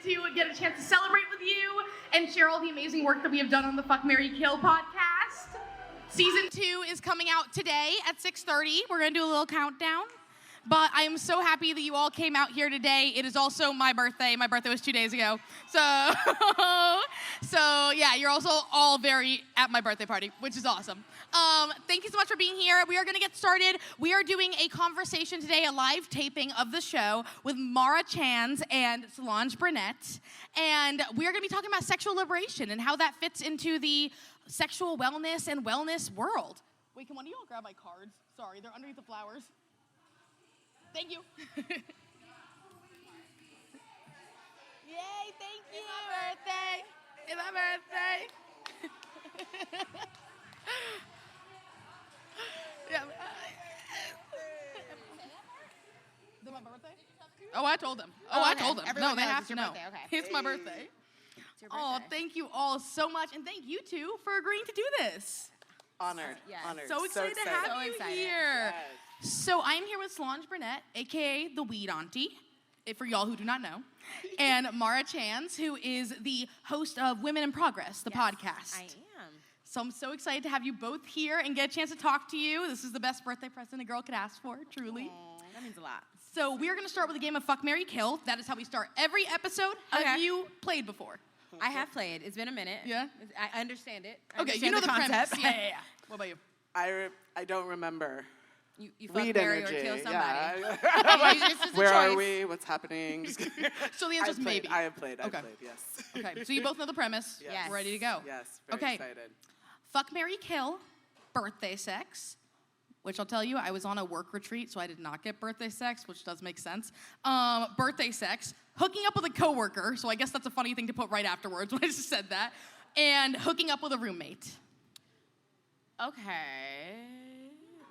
to get a chance to celebrate with you and share all the amazing work that we have done on the Fuck, Marry, Kill podcast. Season 2 is coming out today at 6:30. We're going to do a little countdown. But I am so happy that you all came out here today. It is also my birthday. My birthday was 2 days ago. So yeah, you're also all very at my birthday party, which is awesome. Thank you so much for being here. We are going to get started. We are doing a conversation today, a live taping of the show with Maura Chanz and Solonje Burnett. And we are going to be talking about sexual liberation and how that fits into the sexual wellness and wellness world. Wait, can one of you all grab my cards? Sorry, they're underneath the flowers. Thank you. Yay, thank you. It's my birthday. It's my birthday. Yeah. Is it my birthday? Oh, I told them. I told them. Everyone no, they knows have it's to your know. birthday. Okay. It's my birthday. It's your birthday. Oh, thank you all so much. And thank you two for agreeing to do this. Honored. Yes. Honored. So excited to have So you excited. here. Yes. So I'm here with Solonje Burnett, a.k.a. the Weed Auntie, for y'all who do not know, and Maura Chanz, who is the host of Women in Progress, the podcast. I am. So I'm so excited to have you both here and get a chance to talk to you. This is the best birthday present a girl could ask for, truly. Aww, that means a lot. So we are going to start with a game of Fuck, Marry, Kill. That is how we start every episode. Okay. Have you played before? I have played. It's been a minute. Yeah? I understand it. I Okay, understand you know the concept. premise. Yeah. What about you? I don't remember. You fuck, Weed marry, energy. or kill somebody. Yeah. It's just a Where choice. are we? What's happening? Just kidding. So the answer is maybe. I have played. Okay. I've played. Yes. Okay, so you both know the premise. Yes. We're ready to go. Yes. Very Okay. excited. Fuck, marry, kill, birthday sex, which I'll tell you, I was on a work retreat, so I did not get birthday sex, which does make sense. Birthday sex, hooking up with a coworker, so I guess that's a funny thing to put right afterwards when I just said that, and hooking up with a roommate. Okay.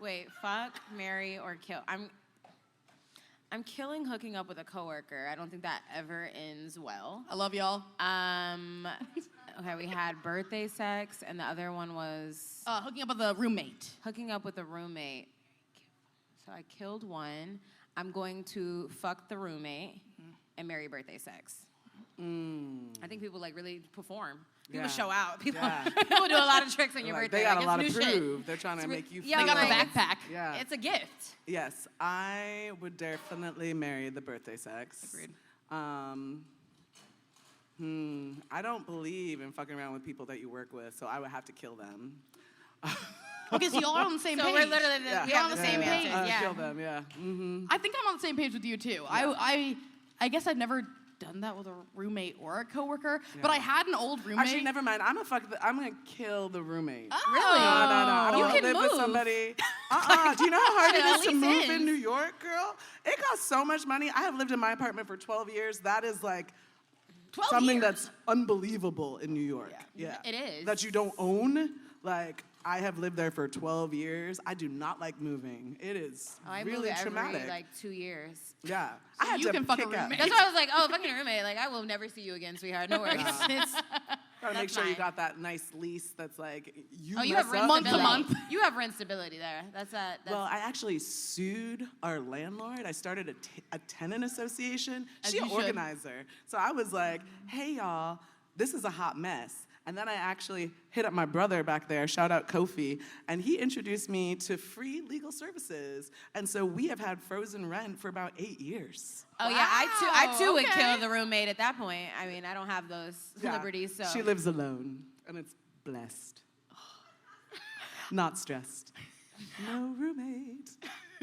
Wait, fuck, marry, or kill. I'm killing hooking up with a coworker. I don't think that ever ends well. I love y'all. Okay, we had birthday sex, and the other one was Hooking up with a roommate. hooking up with a roommate. So I killed one. I'm going to fuck the roommate and marry birthday sex. I think people like really perform. People Yeah. show out. People, Yeah. people do a lot of tricks on your Like, birthday. they got Like, a lot it's to new shit. prove. They're trying to make you yeah, They got feel the like- backpack. Yeah. It's a gift. Yes, I would definitely marry the birthday sex. Agreed. I don't believe in fucking around with people that you work with, so I would have to kill them. Okay, so y'all are on the same So page. we're literally Yeah. we have the Yeah. same Yeah. answer. Yeah. Kill them, yeah. Mm-hmm. I think I'm on the same page with you, too. I guess I've never done that with a roommate or a coworker, but I had an old roommate. Actually, never mind. I'm gonna kill the roommate. Oh. Really? No. I don't You want to can live with move. somebody. Do you know how hard it At is to least move ends. in New York, girl? It costs so much money. I have lived in my apartment for 12 years. That is like 12 something years. that's unbelievable in New York. Yeah. It is. That you don't own. Like, I have lived there for 12 years. I do not like moving. It is I really move traumatic. every like 2 years. Yeah. So I had you to can fuck a pick up. roommate. That's why I was like, oh, fucking a roommate. Like, I will never see you again, sweetheart. No worries. It's, Gotta make That's sure you fine. got that nice lease that's like, you oh, you mess have rent up, month to stability. month. You have rent stability there. That's that. That's, Well, I actually sued our landlord. I started a tenant association. As She you an should. organizer. So I was like, hey, y'all, this is a hot mess. And then I actually hit up my brother back there, shout out Kofi, and he introduced me to free legal services. And so we have had frozen rent for about 8 years. oh yeah, I too would okay. kill the roommate at that point. I mean, I don't have those Yeah. liberties. So She lives alone, and it's blessed. Not stressed. No roommate.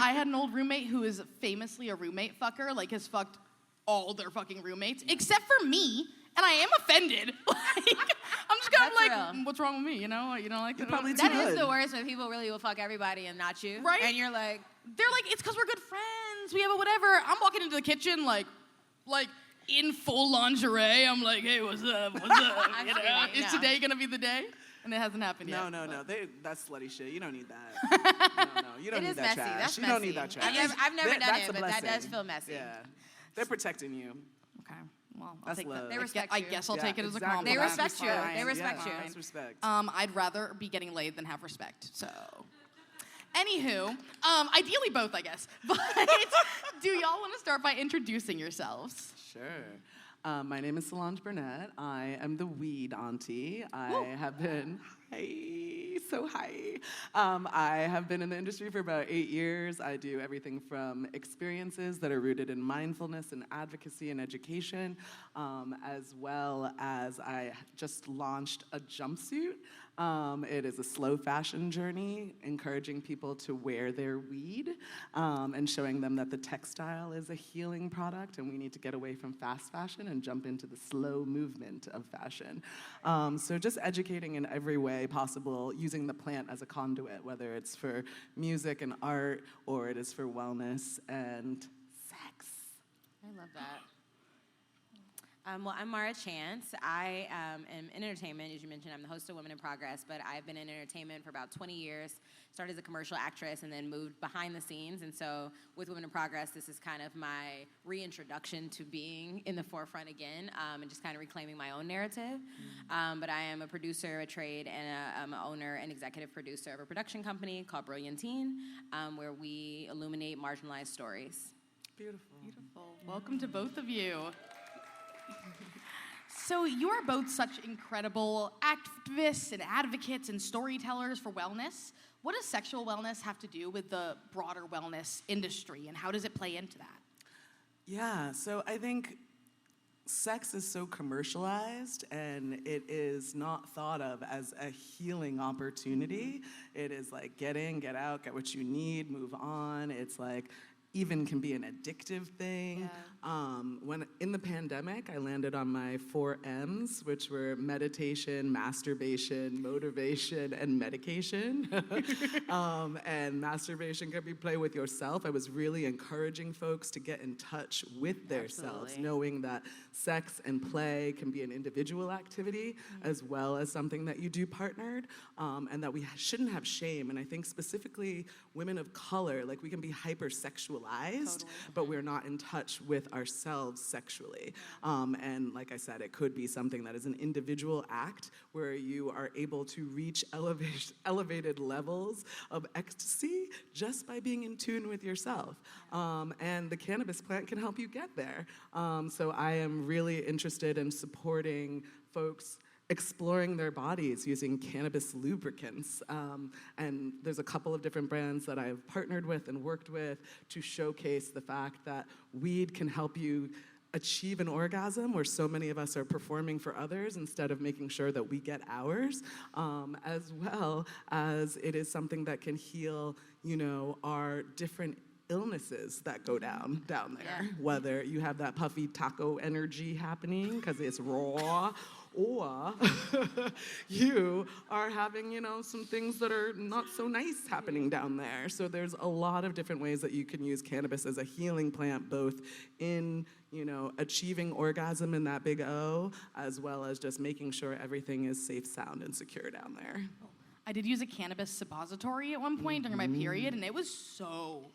I had an old roommate who is famously a roommate fucker, like has fucked all their fucking roommates, except for me, and I am offended. Like, I'm just kind of That's like, real. what's wrong with me? You know like You're probably that too is good. the worst when people really will fuck everybody and not you. Right? And you're like, they're like, it's because we're good friends. We have a whatever. I'm walking into the kitchen like in full lingerie. I'm like, hey, what's up? What's up? I'm You know, kidding, is no. today gonna be the day? And it hasn't happened yet. No. That's slutty shit. You don't need that. No. You don't it need is that messy. trash. That's You messy. don't need that trash. I've never done That's it, a but that does blessing. feel messy. Yeah. They're protecting you. Okay. Well, I'll That's take love. that. They respect I you. guess I'll Yeah, take it as a exactly. compliment. They respect That's you. fine. They respect Yeah, you. That's respect. I'd rather be getting laid than have respect. So, anywho, ideally both, I guess. But do y'all want to start by introducing yourselves? Sure. My name is Solonje Burnett. I am the Weed Auntie. I have been, I have been in the industry for about 8 years. I do everything from experiences that are rooted in mindfulness and advocacy and education, as well as I just launched a jumpsuit. It is a slow fashion journey, encouraging people to wear their weed and showing them that the textile is a healing product and we need to get away from fast fashion and jump into the slow movement of fashion. So just educating in every way possible, using the plant as a conduit, whether it's for music and art or it is for wellness and sex. I love that. Well, I'm Maura Chanz. I am in entertainment. As you mentioned, I'm the host of Women in Progress, but I've been in entertainment for about 20 years. Started as a commercial actress and then moved behind the scenes. And so with Women in Progress, this is kind of my reintroduction to being in the forefront again and just kind of reclaiming my own narrative. But I am a producer, a trade, and I'm an owner and executive producer of a production company called Brilliantine, where we illuminate marginalized stories. Beautiful. Beautiful. Welcome to both of you. So you are both such incredible activists and advocates and storytellers for wellness. What does sexual wellness have to do with the broader wellness industry, and how does it play into that? Yeah, so I think sex is so commercialized and it is not thought of as a healing opportunity. It is like get in, get out, get what you need, move on. It's like even can be an addictive thing. Yeah. When in the pandemic, I landed on my 4 M's, which were meditation, masturbation, motivation, and medication. And masturbation can be play with yourself. I was really encouraging folks to get in touch with themselves, knowing that sex and play can be an individual activity as well as something that you do partnered, and that we shouldn't have shame. And I think specifically women of color, like we can be hypersexualized, but we're not in touch with ourselves sexually. And like I said, it could be something that is an individual act where you are able to reach elevated levels of ecstasy just by being in tune with yourself. And the cannabis plant can help you get there. So I am really interested in supporting folks exploring their bodies using cannabis lubricants. And there's a couple of different brands that I've partnered with and worked with to showcase the fact that weed can help you achieve an orgasm where so many of us are performing for others instead of making sure that we get ours, as well as it is something that can heal, our different illnesses that go down there. Whether you have that puffy taco energy happening because it's raw, or you are having, some things that are not so nice happening down there. So there's a lot of different ways that you can use cannabis as a healing plant, both in, achieving orgasm in that big O, as well as just making sure everything is safe, sound, and secure down there. I did use a cannabis suppository at one point during my period, and it was so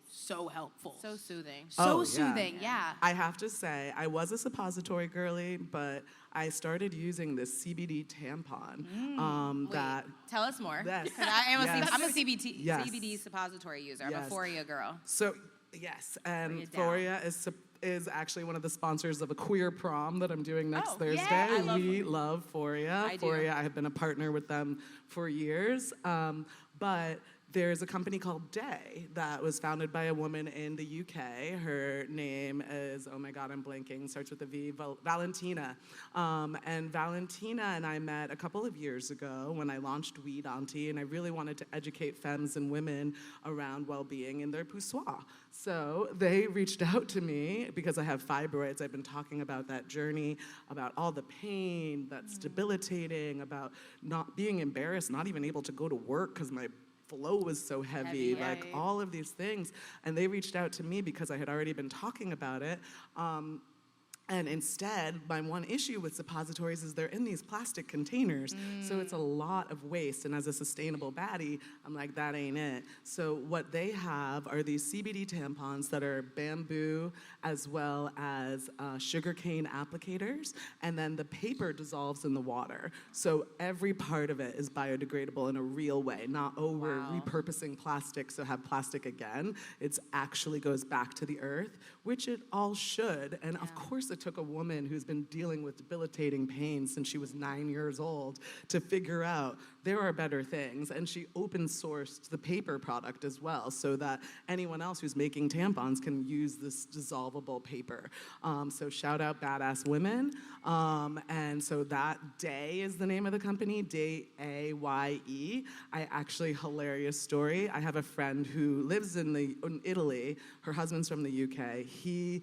helpful. So soothing. Soothing, yeah. I have to say, I was a suppository girly, but I started using this CBD tampon. Wait, tell us more. Yes. I'm a CBD suppository user. I'm a Foria girl. So, yes, and Foria is actually one of the sponsors of a queer prom that I'm doing next Thursday. Yeah, We love Foria. I have been a partner with them for years. But there's a company called Bday that was founded by a woman in the UK. Her name is, oh my God, I'm blanking, starts with a V, Valentina. And Valentina and I met a couple of years ago when I launched Weed Auntie, and I really wanted to educate femmes and women around well-being in their poussoir. So they reached out to me because I have fibroids. I've been talking about that journey, about all the pain that's debilitating, about not being embarrassed, not even able to go to work because my flow was so heavy, like all of these things. And they reached out to me because I had already been talking about it. And instead, my one issue with suppositories is they're in these plastic containers, so it's a lot of waste. And as a sustainable baddie, I'm like, that ain't it. So what they have are these CBD tampons that are bamboo as well as sugarcane applicators, and then the paper dissolves in the water. So every part of it is biodegradable in a real way, not, we're repurposing plastic, so have plastic again. It actually goes back to the earth, which it all should. And of course it took a woman who's been dealing with debilitating pain since she was 9 years old to figure out there are better things. And she open sourced the paper product as well so that anyone else who's making tampons can use this dissolvable paper. So shout out Badass Women. And so that Day is the name of the company, Daye. Actually, hilarious story. I have a friend who lives in Italy. Her husband's from the UK. He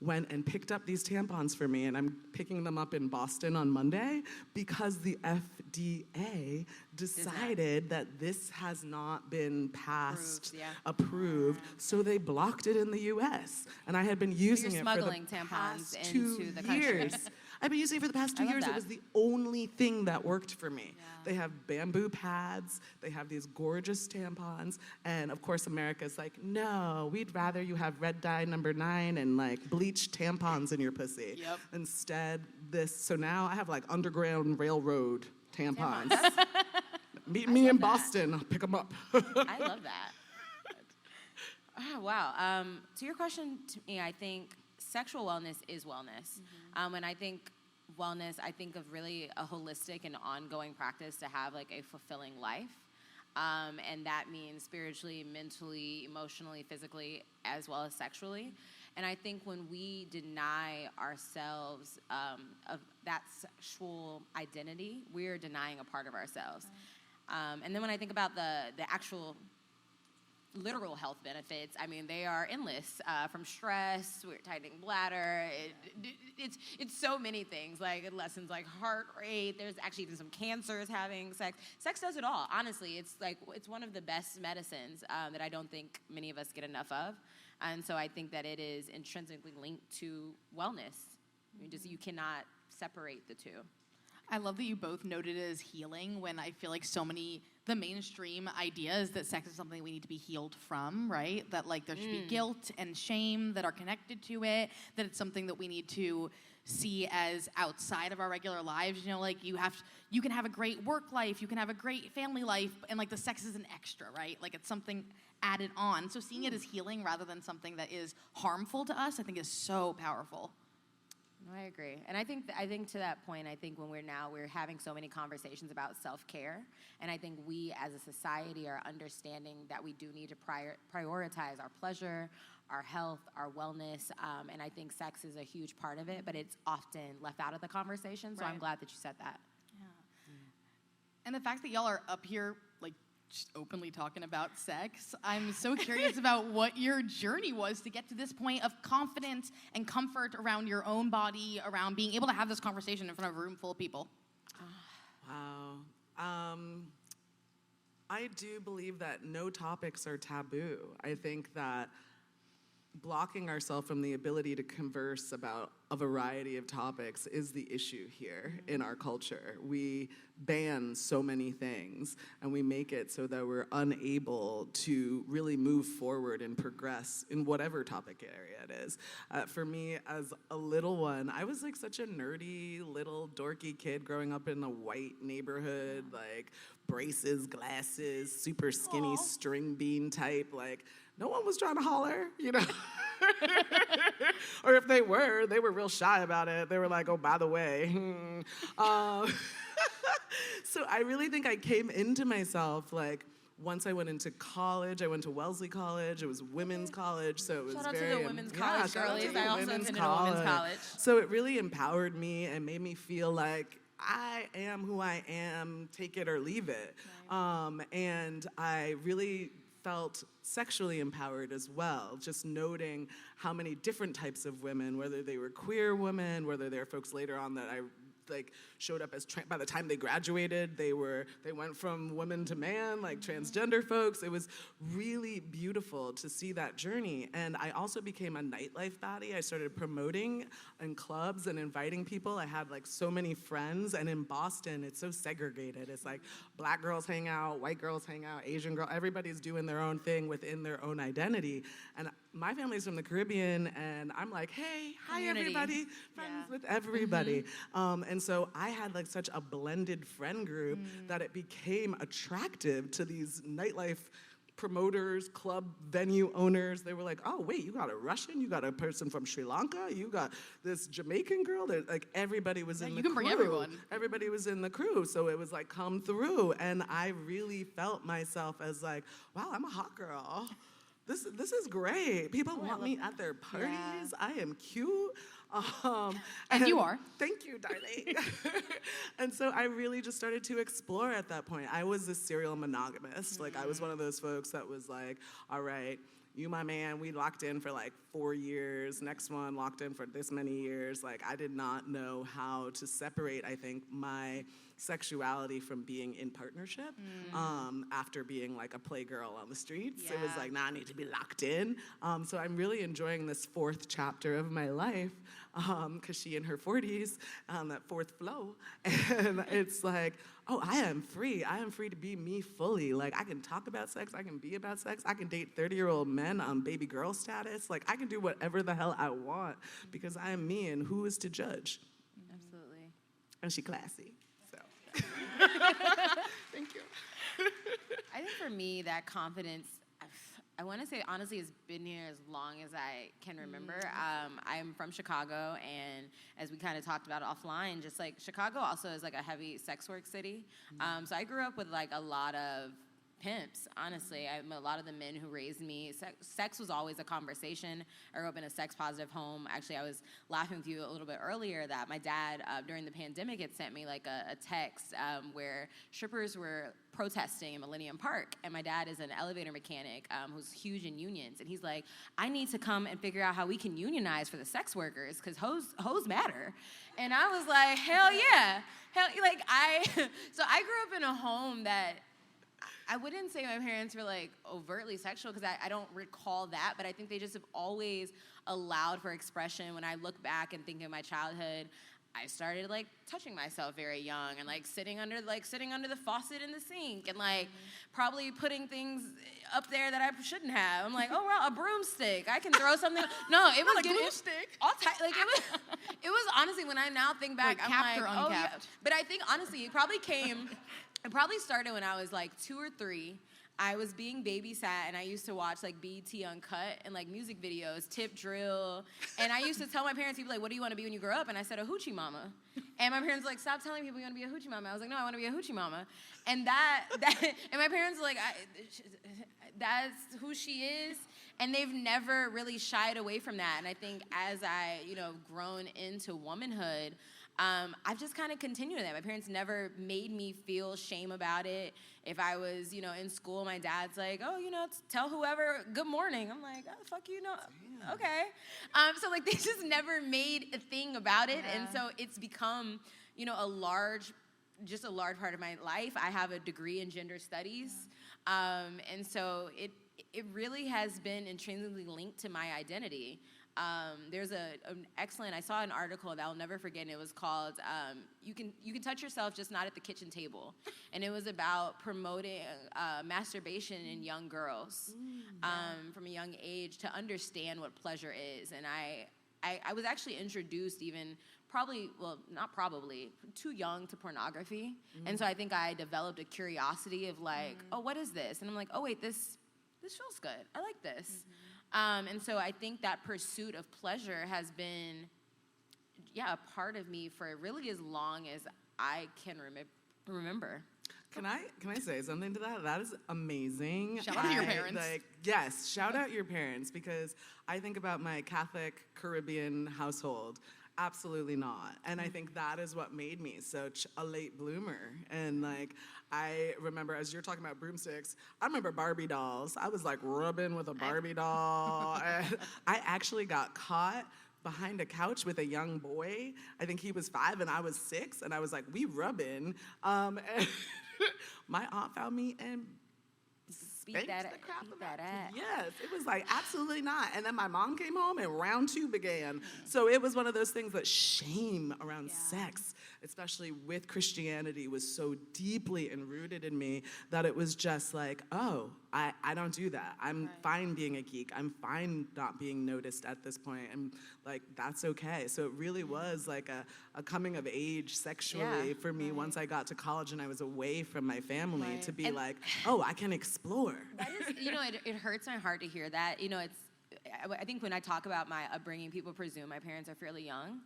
went and picked up these tampons for me, and I'm picking them up in Boston on Monday because the FDA decided that this has not been approved, so they blocked it in the US. And I had been using it for the past 2 years. I've been using it for the past 2 years. It was the only thing that worked for me. Yeah. They have bamboo pads. They have these gorgeous tampons. And of course, America's like, no, we'd rather you have red dye number 9 and like bleached tampons in your pussy. Yep. Instead, so now I have like Underground Railroad tampons. Meet me in Boston. I'll pick them up. I love that. Oh, wow. To your question, to me, I think sexual wellness is wellness. And I think wellness, I think of really a holistic and ongoing practice to have like a fulfilling life. And that means spiritually, mentally, emotionally, physically, as well as sexually. And I think when we deny ourselves of that sexual identity, we're denying a part of ourselves. And then when I think about the actual literal health benefits, I mean, they are endless. From stress, we're tightening bladder. It's so many things. Like it lessens like heart rate. There's actually even some cancers having sex. Sex does it all. Honestly, it's one of the best medicines that I don't think many of us get enough of. And so I think that it is intrinsically linked to wellness. You cannot separate the two. I love that you both noted it as healing when I feel like the mainstream idea is that sex is something we need to be healed from, right? That like there should be guilt and shame that are connected to it, that it's something that we need to see as outside of our regular lives. You know, like you can have a great work life, you can have a great family life, and like the sex is an extra, right? Like it's something added on. So seeing it as healing rather than something that is harmful to us, I think is so powerful. No, I agree. And I think to that point, I think when we're having so many conversations about self-care, and I think we as a society are understanding that we do need to prioritize our pleasure, our health, our wellness, and I think sex is a huge part of it, but it's often left out of the conversation, so right. I'm glad that you said that. Yeah. And the fact that y'all are up here, like, just openly talking about sex. I'm so curious about what your journey was to get to this point of confidence and comfort around your own body, around being able to have this conversation in front of a room full of people. Wow. I do believe that no topics are taboo. I think that blocking ourselves from the ability to converse about a variety of topics is the issue here in our culture. We ban so many things, and we make it so that we're unable to really move forward and progress in whatever topic area it is. For me, as a little one, I was like such a nerdy, little dorky kid growing up in a white neighborhood, like braces, glasses, super skinny string bean type, like no one was trying to holler, you know? Or if they were real shy about it. They were like, oh, by the way. So I really think I came into myself, like, once I went into college. I went to Wellesley College. It was women's college, so it was shout out to the women's college girlies. I also attended a women's college. So it really empowered me and made me feel like I am who I am, take it or leave it. Right. And I really felt sexually empowered as well, just noting how many different types of women, whether they were queer women, whether they were folks later on that I like showed up as by the time they graduated, they went from woman to man, like transgender folks. It was really beautiful to see that journey. And I also became a nightlife baddie. I started promoting in clubs and inviting people. I had like so many friends, and in Boston, it's so segregated. It's like black girls hang out, white girls hang out, Asian girls, everybody's doing their own thing within their own identity. And my family's from the Caribbean, and I'm like, hey, hi everybody, friends with everybody. And so I had like such a blended friend group that it became attractive to these nightlife promoters, club venue owners, they were like, oh, wait, you got a Russian, you got a person from Sri Lanka, you got this Jamaican girl. Like, everybody was in the crew. You can bring everyone. Everybody was in the crew, so it was like, come through. And I really felt myself as like, wow, I'm a hot girl. This is great. People want me at their parties. Yeah. I am cute. And you are. Thank you, darling. And so I really just started to explore at that point. I was a serial monogamist. Like, I was one of those folks that was like, all right, you my man, we locked in for like 4 years. Next one locked in for this many years. Like, I did not know how to separate, I think, my sexuality from being in partnership after being like a playgirl on the streets. Yeah. It was like, nah, I need to be locked in. So I'm really enjoying this 4th chapter of my life because she in her 40s on that 4th flow. And it's like, oh, I am free. I am free to be me fully. Like, I can talk about sex. I can be about sex. I can date 30-year-old men on baby girl status. Like, I can do whatever the hell I want because I am me, and who is to judge? Absolutely. And she classy. Thank you. I think for me, that confidence, I want to say, honestly, has been here as long as I can remember. I'm from Chicago, and as we kind of talked about offline, just like Chicago also is like a heavy sex work city. So I grew up with like a lot of pimps, honestly. A lot of the men who raised me, sex was always a conversation. I grew up in a sex-positive home. Actually, I was laughing with you a little bit earlier that my dad, during the pandemic, had sent me like a text where strippers were protesting in Millennium Park, and my dad is an elevator mechanic who's huge in unions, and he's like, I need to come and figure out how we can unionize for the sex workers, because hoes matter. And I was like, hell yeah. So I grew up in a home that, I wouldn't say my parents were like overtly sexual because I don't recall that, but I think they just have always allowed for expression. When I look back and think of my childhood, I started like touching myself very young and like sitting under the faucet in the sink and like probably putting things up there that I shouldn't have. I'm like, oh wow, a broomstick. I can throw something. No, it was like a glue stick. It was honestly, when I now think back, Wait, I'm capped like, or oh uncapped? yeah. But I think honestly, it probably started when I was like 2 or 3. I was being babysat, and I used to watch like BET Uncut and like music videos, Tip Drill, and I used to tell my parents, people like, what do you want to be when you grow up? And I said, a hoochie mama. And my parents were like, stop telling people you want to be a hoochie mama. I was like, no, I want to be a hoochie mama. And and my parents were like, that's who she is. And they've never really shied away from that. And I think as I, grown into womanhood, I've just kind of continued that. My parents never made me feel shame about it. If I was, in school, my dad's like, oh, tell whoever good morning. I'm like, oh, fuck you, no, okay. So like they just never made a thing about it. Yeah. And so it's become, a large part of my life. I have a degree in gender studies. Yeah. And so it really has been intrinsically linked to my identity. There's an excellent, I saw an article that I'll never forget, and it was called, you can touch yourself, just not at the kitchen table. And it was about promoting masturbation in young girls from a young age to understand what pleasure is. And I was actually introduced too young to pornography. And so I think I developed a curiosity of like, oh, what is this? And I'm like, oh wait, this feels good. I like this. And so I think that pursuit of pleasure has been, a part of me for really as long as I can remember. Can I say something to that? That is amazing. Shout out to your parents. Yes, shout out your parents, because I think about my Catholic Caribbean household. Absolutely not. And I think that is what made me such a late bloomer. And I remember, as you're talking about broomsticks, I remember Barbie dolls. I was rubbing with a Barbie doll. And I actually got caught behind a couch with a young boy. I think he was 5 and I was 6. And I was like, we rubbing. And my aunt found me and spanked the crap out of me. Yes, it was absolutely not. And then my mom came home and round 2 began. So it was one of those things that shame around sex, especially with Christianity, was so deeply enrooted in me that it was just like, oh, I don't do that. I'm fine being a geek. I'm fine not being noticed at this point. And that's okay. So it really was a coming of age sexually for me once I got to college and I was away from my family to be oh, I can explore. more. That is, it hurts my heart to hear that. I think when I talk about my upbringing, people presume my parents are fairly young.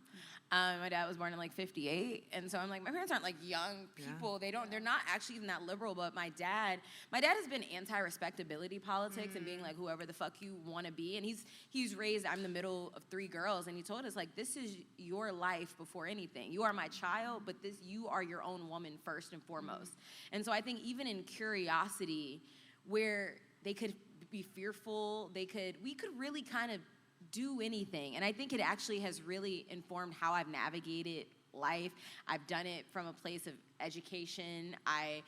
My dad was born in like 58, and so I'm like, my parents aren't like young people. Yeah. They're not actually even that liberal. But my dad has been anti-respectability politics and being like whoever the fuck you want to be. And he's raised. I'm the middle of 3 girls, and he told us like, this is your life before anything. You are my child, but you are your own woman first and foremost. And so I think even in curiosity, where they could be fearful, we could really kind of do anything. And I think it actually has really informed how I've navigated life. I've done it from a place of education. I've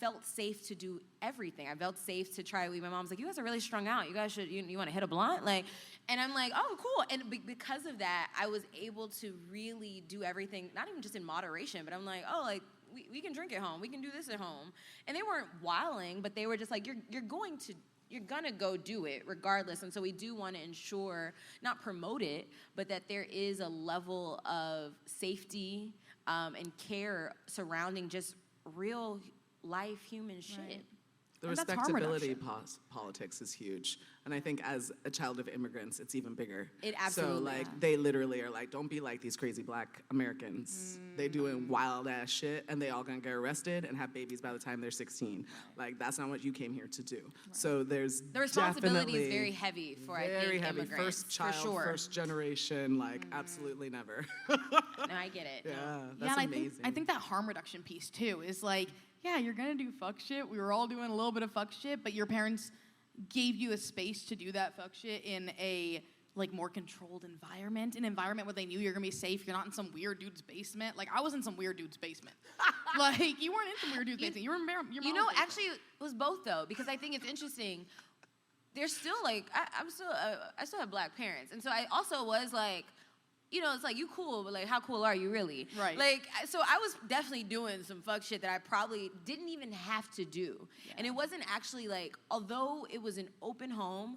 felt safe to do everything. I felt safe to try weed. My mom's like, you guys are really strung out. You guys should, you want to hit a blunt? And I'm like, oh, cool. And because of that, I was able to really do everything, not even just in moderation, but I'm like, oh, like, we can drink at home. We can do this at home. And they weren't wilding, but they were just like, you're gonna go do it regardless. And so we do want to ensure, not promote it, but that there is a level of safety and care surrounding just real life human shit. Right. The And that's harm respectability reduction. politics is huge. And I think as a child of immigrants, it's even bigger. It absolutely So, they literally are like, don't be like these crazy Black Americans. They doing wild-ass shit, and they all gonna get arrested and have babies by the time they're 16. Like, that's not what you came here to do. So there's The responsibility definitely is very heavy for, I very think, heavy. immigrants, First child, for sure. first generation, absolutely never. No, I get it. Yeah, And that's amazing. I think that harm reduction piece too is like, yeah, you're gonna do fuck shit. We were all doing a little bit of fuck shit, but your parents gave you a space to do that fuck shit in a more controlled environment, an environment where they knew you're gonna be safe. You're not in some weird dude's basement. Like, I was in some weird dude's basement. You weren't in some weird dude's basement. You were in your mom's basement. Actually, it was both though, because I think it's interesting. There's still I still have Black parents, and so I also was like, it's like, you cool, but how cool are you really? Right. So I was definitely doing some fuck shit that I probably didn't even have to do. Yeah. And it wasn't actually although it was an open home,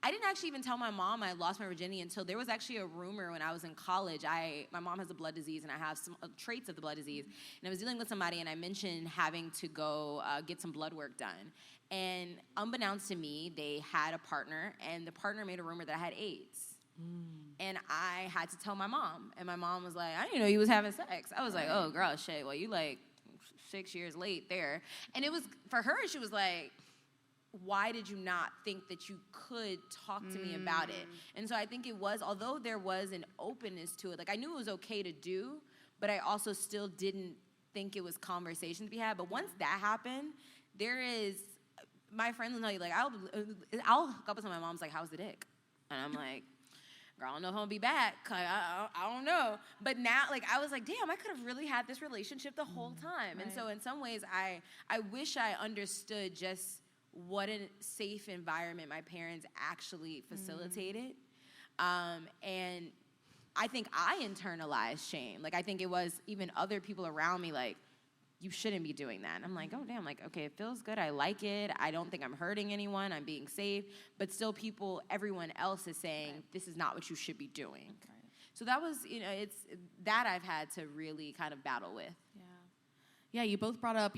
I didn't actually even tell my mom I lost my virginity until there was actually a rumor when I was in college. My mom has a blood disease, and I have some traits of the blood disease. And I was dealing with somebody, and I mentioned having to go get some blood work done. And unbeknownst to me, they had a partner, and the partner made a rumor that I had AIDS. And I had to tell my mom, and my mom was like, I didn't know you was having sex. I was like, oh, girl, shit, well, you 6 years late there. And it was, for her, she was like, why did you not think that you could talk to me about it? And so I think it was, although there was an openness to it, I knew it was okay to do, but I also still didn't think it was conversations we had. But once that happened, my friends will tell you, I'll hook up with my mom's like, how's the dick? And I'm like, girl, I don't know if I'm gonna be back. I don't know. But now, I was like, damn, I could have really had this relationship the whole time. Right. And so in some ways, I wish I understood just what a safe environment my parents actually facilitated. And I think I internalized shame. I think it was even other people around me, you shouldn't be doing that. And I'm like, oh, damn, okay, it feels good. I like it. I don't think I'm hurting anyone. I'm being safe. But still everyone else is saying, this is not what you should be doing. Right. So that was, it's that I've had to really kind of battle with. Yeah. Yeah, you brought up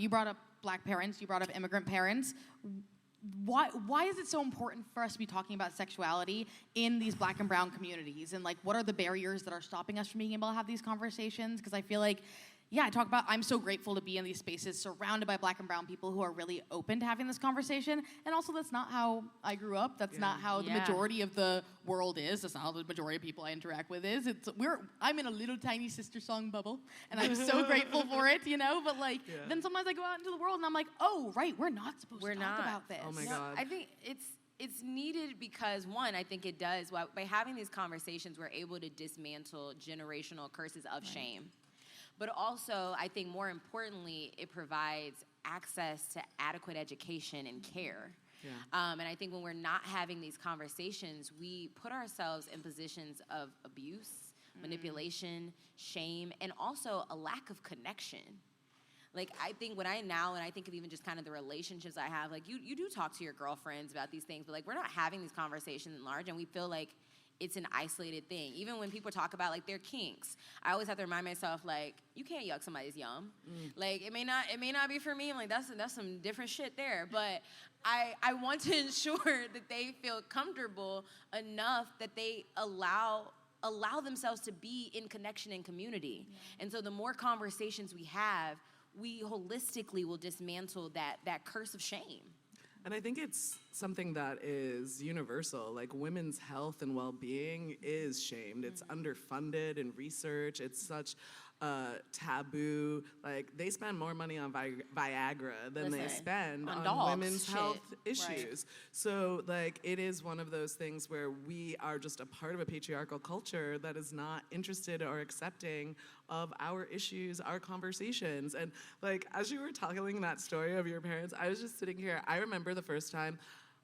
Black parents, you brought up immigrant parents. Why is it so important for us to be talking about sexuality in these Black and brown communities? And what are the barriers that are stopping us from being able to have these conversations? Because I feel I'm so grateful to be in these spaces surrounded by Black and brown people who are really open to having this conversation. And also, that's not how I grew up. That's not how the majority of the world is. That's not how the majority of people I interact with is. I'm in a little tiny sister song bubble, and I'm so grateful for it, But then sometimes I go out into the world and I'm like, oh, right, we're not supposed to talk about this. Oh my God. I think it's needed because, one, I think it does. By having these conversations, we're able to dismantle generational curses of shame. But also, I think more importantly, it provides access to adequate education and care. Yeah. And I think when we're not having these conversations, we put ourselves in positions of abuse, manipulation, shame, and also a lack of connection. I think when I think of even just kind of the relationships I have, you do talk to your girlfriends about these things, but we're not having these conversations at large, and we feel like it's an isolated thing. Even when people talk about like their kinks, I always have to remind myself like, you can't yuck somebody's yum. Like it may not be for me. I'm like, that's some different shit there. But I want to ensure that they feel comfortable enough that they allow themselves to be in connection and community. And so the more conversations we have, we holistically will dismantle that curse of shame. And I think it's something that is universal. Like women's health and well-being is shamed. It's underfunded in research. It's such taboo. Like they spend more money on Viagra than they spend on dogs, women's health issues. So like it is one of those things where we are just a part of a patriarchal culture that is not interested or accepting of our issues, our conversations. And like as you were telling that story of your parents, I was just sitting here. I remember the first time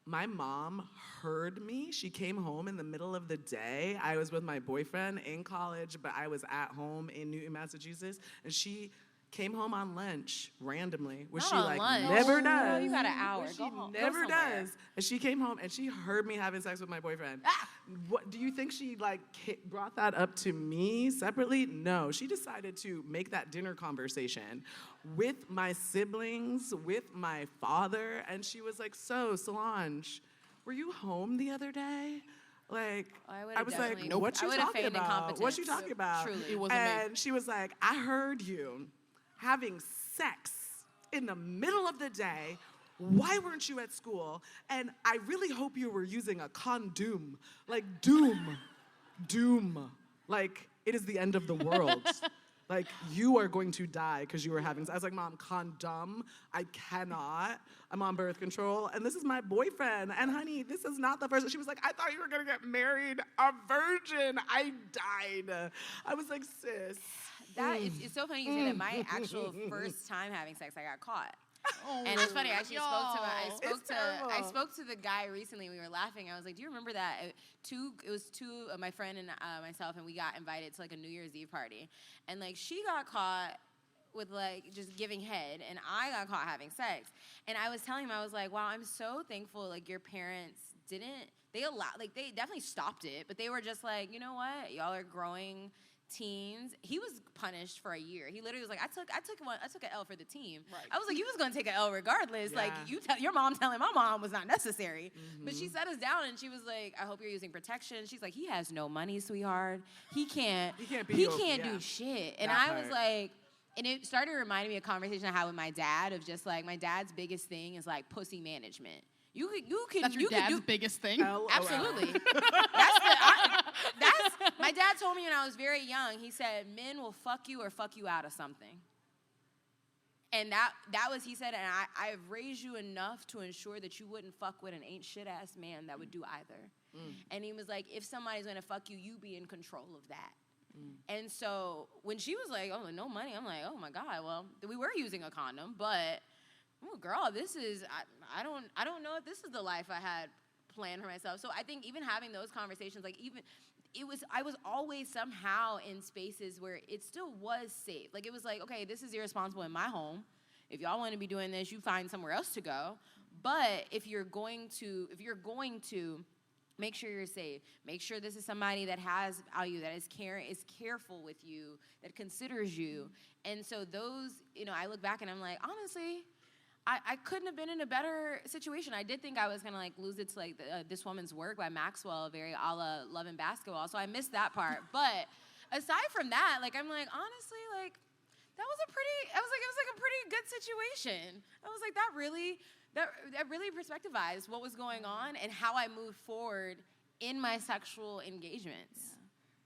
my mom heard me. She came home in the middle of the day. I was with my boyfriend in college, but I was at home in Newton, Massachusetts, and she came home on lunch randomly, which she like never does. No, you got an hour. She never does. And she came home and she heard me having sex with my boyfriend. What do you think she like brought that up to me separately? No, she decided to make that dinner conversation with my siblings, with my father, and she was like, "So, Solonje, were you home the other day?" Like, I was like, "No, what you talking about? What you talking about?" Truly, it wasn't me. And she was like, "I heard you having sex in the middle of the day. Why weren't you at school? And I really hope you were using a condom. Like, doom. Like, it is the end of the world. Like, you are going to die because you were having sex." I was like, "Mom, condom? I cannot. I'm on birth control, and this is my boyfriend. And honey, this is not the first." She was like, "I thought you were gonna get married a virgin. I died." I was like, "Sis." It's so funny you say that. My actual first time having sex, I got caught. And it's funny. I actually I spoke to the guy recently. We were laughing. I was like, "Do you remember that?" It was two my friend and myself, and we got invited to like a New Year's Eve party, and like she got caught with like just giving head, and I got caught having sex. And I was telling him, I was like, "Wow, I'm so thankful. Like your parents didn't. They definitely stopped it, but they were just like, you know what? Y'all are growing teens." He was punished for a year. He literally was like, I took an L for the team. Right. I was like, you was gonna take an L regardless. Like your mom telling my mom was not necessary. But she sat us down and she was like, "I hope you're using protection." She's like, "He has no money, sweetheart. He can't do shit." And I was like, and it started reminding me of a conversation I had with my dad of just like my dad's biggest thing is like pussy management. You can That's your dad's biggest thing? Absolutely. My dad told me when I was very young, he said, "Men will fuck you or fuck you out of something." And that was, he said, "And I've raised you enough to ensure that you wouldn't fuck with an ain't shit-ass man that would do either." And he was like, "If somebody's gonna fuck you, you be in control of that." And so when she was like, "Oh, no money," I'm like, "Oh my God, well, we were using a condom, but oh, girl, this is, I don't know if this is the life I had planned for myself." So I think even having those conversations, like I was always somehow in spaces where it still was safe. Like it was like, okay, this is irresponsible in my home. If y'all want to be doing this, you find somewhere else to go. But if you're going to make sure you're safe, make sure this is somebody that has value, that is careful with you, that considers you. And so those, I look back and I'm like, honestly, I couldn't have been in a better situation. I did think I was gonna like lose it to like This Woman's Work by Maxwell, very a la Love and Basketball. So I missed that part. But aside from that, like I'm like honestly, like that was a pretty good situation. I was like that really perspectivized what was going on and how I moved forward in my sexual engagements.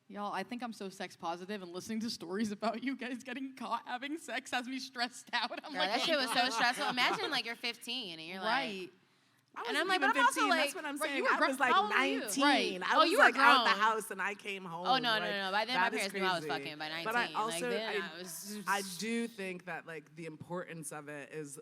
Yeah. Y'all, I think I'm so sex positive, and listening to stories about you guys getting caught having sex has me stressed out. I'm Girl, like, that shit was so stressful. Imagine like you're 15 and you're right. Like, and I'm like, but I'm also like, that's what I'm saying. you were I was like how old were you? 19. Right. I was you were like out the grown. house and I came home. Oh no. By then my that is parents knew I was crazy. fucking by 19. But I also, was. I do think that like the importance of it is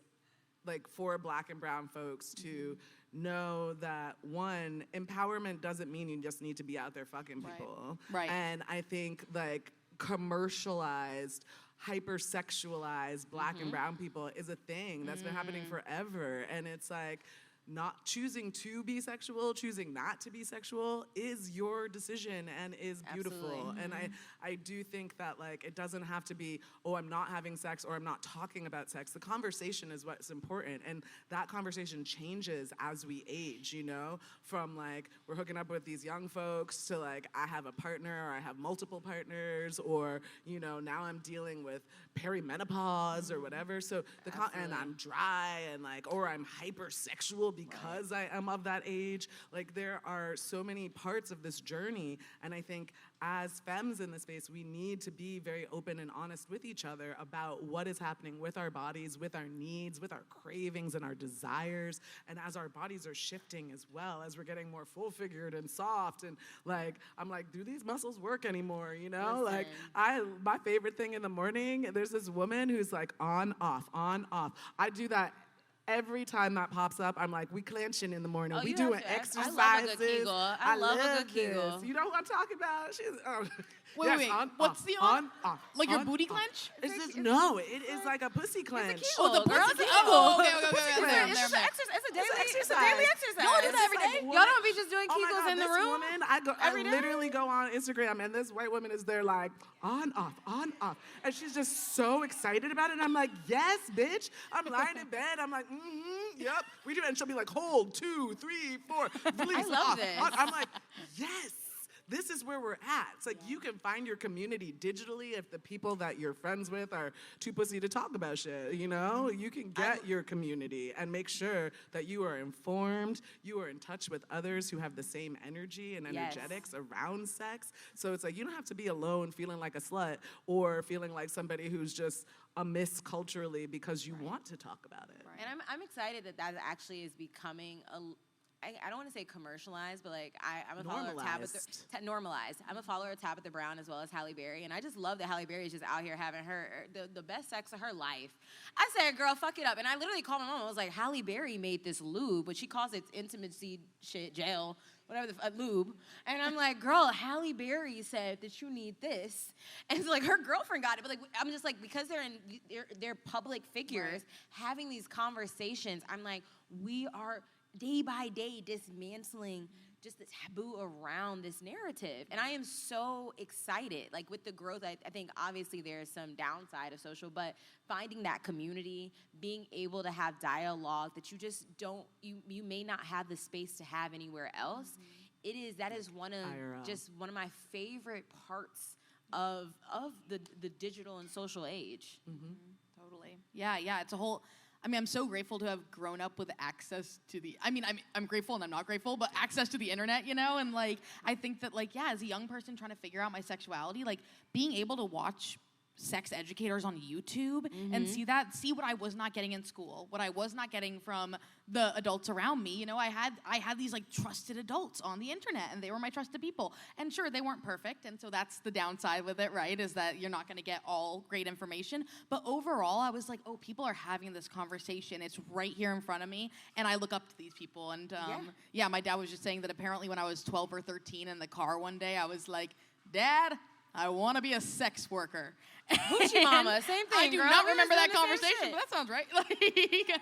like for Black and brown folks to know that one, empowerment doesn't mean you just need to be out there fucking people. Right. And I think like commercialized, hypersexualized Black and brown people is a thing that's been happening forever. And it's like, not choosing to be sexual, choosing not to be sexual is your decision and is beautiful. Absolutely. And I do think that like it doesn't have to be, oh, I'm not having sex or I'm not talking about sex. The conversation is what's important. And that conversation changes as we age, you know, from like we're hooking up with these young folks to like I have a partner or I have multiple partners or, you know, now I'm dealing with perimenopause or whatever. So and I'm dry and like, or I'm hypersexual because I am of that age. Like there are so many parts of this journey, and I think as femmes in the space, we need to be very open and honest with each other about what is happening with our bodies, with our needs, with our cravings and our desires, and as our bodies are shifting as well, as we're getting more full-figured and soft, and like, I'm like, do these muscles work anymore, you know? Listen. Like, my favorite thing in the morning, there's this woman who's like on, off, on, off. I do that every time that pops up. I'm like, we clenching in the morning. We doing exercises. I love a good Kegel. I love a good Kegel. You know who I'm talking about? She's, Wait, what's the on? Off. Like your booty clench? No, it is like a pussy clench. It's a Kegel, the girl. pussy Kegel. Okay. It's a daily exercise. Y'all do that every day. Y'all don't be just doing Kegels in the room? Woman, I literally go on Instagram, and this white woman is there like, on, off. And she's just so excited about it. And I'm like, yes, bitch. I'm lying in bed. I'm like, yep. We do it. And she'll be like, hold, 2, 3, 4. Release, I love off, this. on. I'm like, yes. This is where we're at. It's like you can find your community digitally if the people that you're friends with are too pussy to talk about shit, you know? You can get your community and make sure that you are informed, you are in touch with others who have the same energy and energetics around sex. So it's like you don't have to be alone feeling like a slut or feeling like somebody who's just amiss culturally because you want to talk about it. Right. And I'm excited that actually is becoming I don't want to say commercialized, but like I'm a follower of Tabitha. Normalized. I'm a follower of Tabitha Brown as well as Halle Berry, and I just love that Halle Berry is just out here having the best sex of her life. I said, girl, fuck it up, and I literally called my mom. I was like, Halle Berry made this lube, but she calls it intimacy shit, gel, whatever the lube, and I'm like, girl, Halle Berry said that you need this, and so like her girlfriend got it, but like I'm just like because they're public figures having these conversations. I'm like, we are day by day dismantling just the taboo around this narrative. And I am so excited. Like with the growth, I think obviously there's some downside of social, but finding that community, being able to have dialogue that you just don't, you may not have the space to have anywhere else. That is one of my favorite parts of the digital and social age. Totally. Yeah, it's a whole... I mean, I'm so grateful to have grown up with access to I'm grateful and I'm not grateful, but access to the internet, you know? And, like, I think that, like, yeah, as a young person trying to figure out my sexuality, like, being able to watch sex educators on YouTube and see what I was not getting in school, what I was not getting from the adults around me. You know, I had these like trusted adults on the internet, and they were my trusted people. And sure, they weren't perfect, and so that's the downside with it, right? Is that you're not going to get all great information. But overall, I was like, oh, people are having this conversation. It's right here in front of me, and I look up to these people. And yeah, my dad was just saying that apparently when I was 12 or 13 in the car one day, I was like, Dad, I want to be a sex worker. Hoochie mama, same thing. I do not remember that conversation, but that sounds right.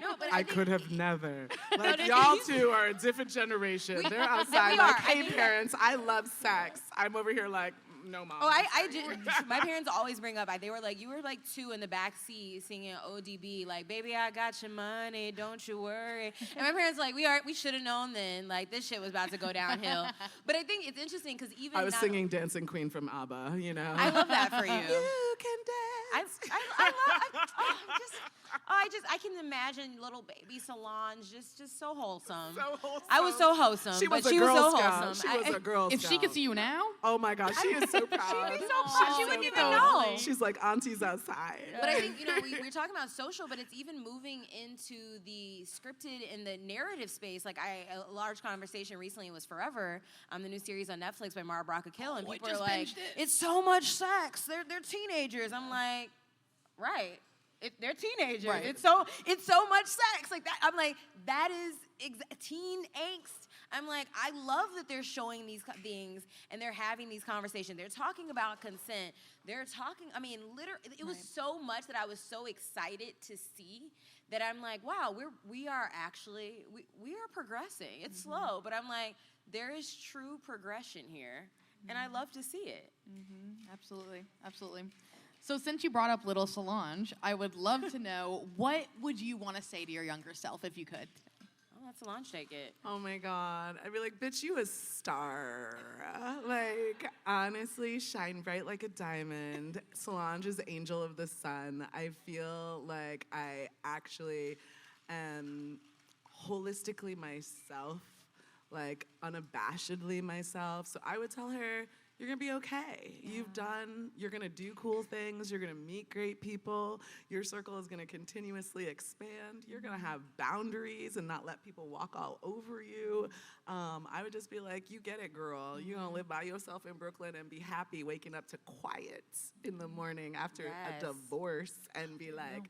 No, but I could have never. Like, y'all two are a different generation. They're outside like, hey, parents, I love sex. I'm over here like, no, Mom. Oh, I did. My parents always bring up, they were like, you were like 2 in the back seat singing ODB, like, baby, I got your money, don't you worry. And my parents like, we should have known then, like, this shit was about to go downhill. But I think it's interesting because even I was singing Dancing Queen from ABBA, you know. I love that for you. You can dance. I can imagine little baby Solonje just so whole-some. So wholesome. I was so wholesome, she was so Scout. wholesome. She was a Girl Scout. If she could see you now, oh my gosh, she is so proud. She'd be so proud. She wouldn't even know. She's like aunties outside. But I think, we're talking about social, but it's even moving into the scripted and the narrative space. Like a large conversation recently was Forever, the new series on Netflix by Maura Chanz, and people are like, it's so much sex. They're teenagers. I'm like, right. They're teenagers. Right. It's so much sex. Like that. I'm like, that is teen angst. I'm like, I love that they're showing these things and they're having these conversations. They're talking about consent. They're talking, I mean, literally, it was so much that I was so excited to see that I'm like, wow, we are progressing. It's slow, but I'm like, there is true progression here, and I love to see it. Absolutely, absolutely. So since you brought up little Solonje, I would love to know, what would you want to say to your younger self if you could? I'll let Solonje take it. Oh my God. I'd be like, bitch, you a star. Like, honestly, shine bright like a diamond. Solange is angel of the sun. I feel like I actually am holistically myself, like unabashedly myself. So I would tell her, you're gonna be okay. You're gonna do cool things. You're gonna meet great people. Your circle is gonna continuously expand. You're gonna have boundaries and not let people walk all over you. I would just be like, you get it, girl. You're gonna live by yourself in Brooklyn and be happy waking up to quiet in the morning after a divorce and be like,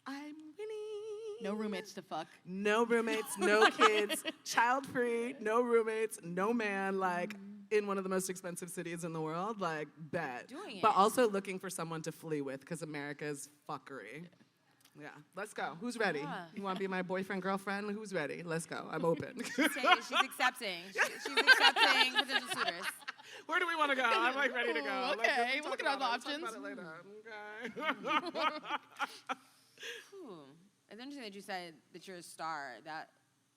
I'm winning. No roommates to fuck. No roommates, no kids, child-free, no roommates, no man, like, in one of the most expensive cities in the world, like, bet. Doing it. But also looking for someone to flee with, because America's fuckery. Yeah, let's go. Who's ready? Yeah. You want to be my boyfriend, girlfriend? Who's ready? Let's go. I'm open. She's accepting. She's accepting potential suitors. Where do we want to go? I'm like ready to go. Okay, like, look at our options. Talk about it later. Okay. It's interesting that you said that you're a star.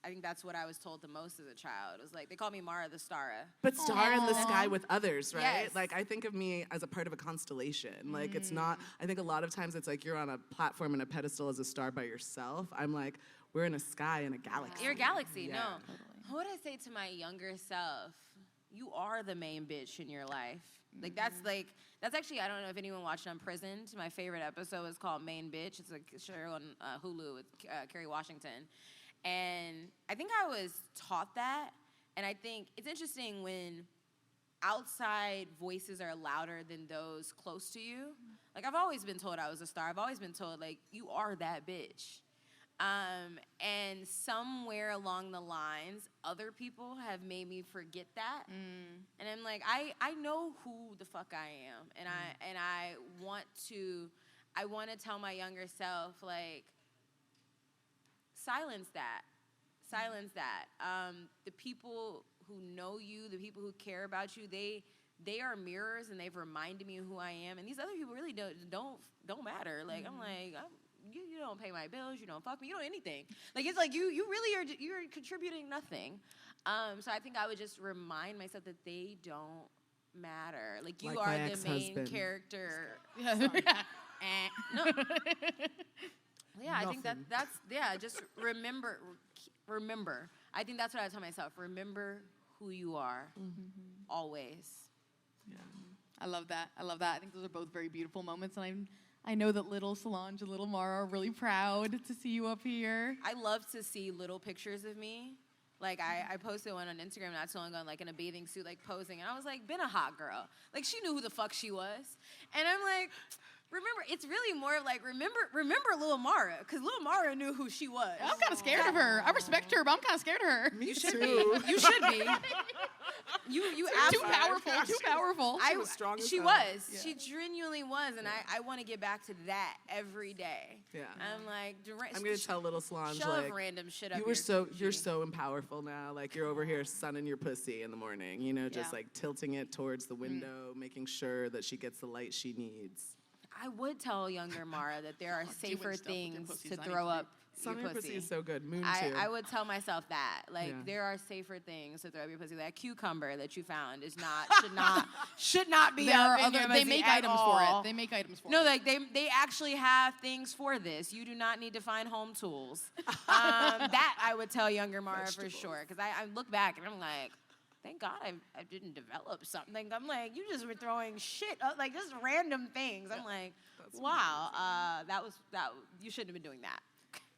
I think that's what I was told the most as a child. It was like, they call me Maura the Stara. But star in the sky with others, right? Yes. Like, I think of me as a part of a constellation. Like, it's not, I think a lot of times it's like you're on a platform and a pedestal as a star by yourself. I'm like, we're in a sky in a galaxy. You're a galaxy, Yeah. no. What would I say to my younger self? You are the main bitch in your life. That's actually, I don't know if anyone watched Unprisoned. My favorite episode is called Main Bitch. It's a show on Hulu with Kerry Washington. And I think I was taught that. And I think it's interesting when outside voices are louder than those close to you. Like, I've always been told I was a star. I've always been told, like, you are that bitch. And somewhere along the lines, other people have made me forget that. And I'm like, I know who the fuck I am. And I want to tell my younger self, like, silence that. The people who know you, the people who care about you, they are mirrors, and they've reminded me of who I am. And these other people really don't matter. Like, I'm like, you don't pay my bills, you don't fuck me, you don't anything. Like, it's like you really you're contributing nothing. So I think I would just remind myself that they don't matter. Like, you are the main character. No. Yeah, I think that's just remember. I think that's what I tell myself. Remember who you are, always. Yeah. I love that. I think those are both very beautiful moments, and I know that little Solonje and little Maura are really proud to see you up here. I love to see little pictures of me. Like, I posted one on Instagram not so long ago, like, in a bathing suit, like, posing, and I was like, been a hot girl. Like, she knew who the fuck she was. And I'm like, remember, it's really more of like, remember Lil Maura, because Lil Maura knew who she was. I'm kind of scared of her. I respect her, but I'm kind of scared of her. Me You should too. be. You should be. You Too powerful. Too powerful. She was strong as She hell. was. Yeah. She genuinely was, and I want to get back to that every day. Yeah. I'm like, I'm gonna tell little Solange, shove like, random shit up. you're so powerful now. Like, you're over here sunning your pussy in the morning, you know, just like tilting it towards the window, making sure that she gets the light she needs. I would tell younger Maura that there are safer stuff with your things pussy, to Sonny. throw up Sunning your your pussy pussy. is so good. Moon too. I would tell myself that. Like, Yeah. there are safer things to throw up your pussy. That cucumber that you found should not be There up are in other. your They pussy make at items all. for it. They make items for No, it. like, they actually have things for this. You do not need to find home tools. That I would tell younger Maura for sure. Because I look back and I'm like, thank God I didn't develop something. I'm like, you just were throwing shit up, like, just random things. I'm like, wow, you shouldn't have been doing that.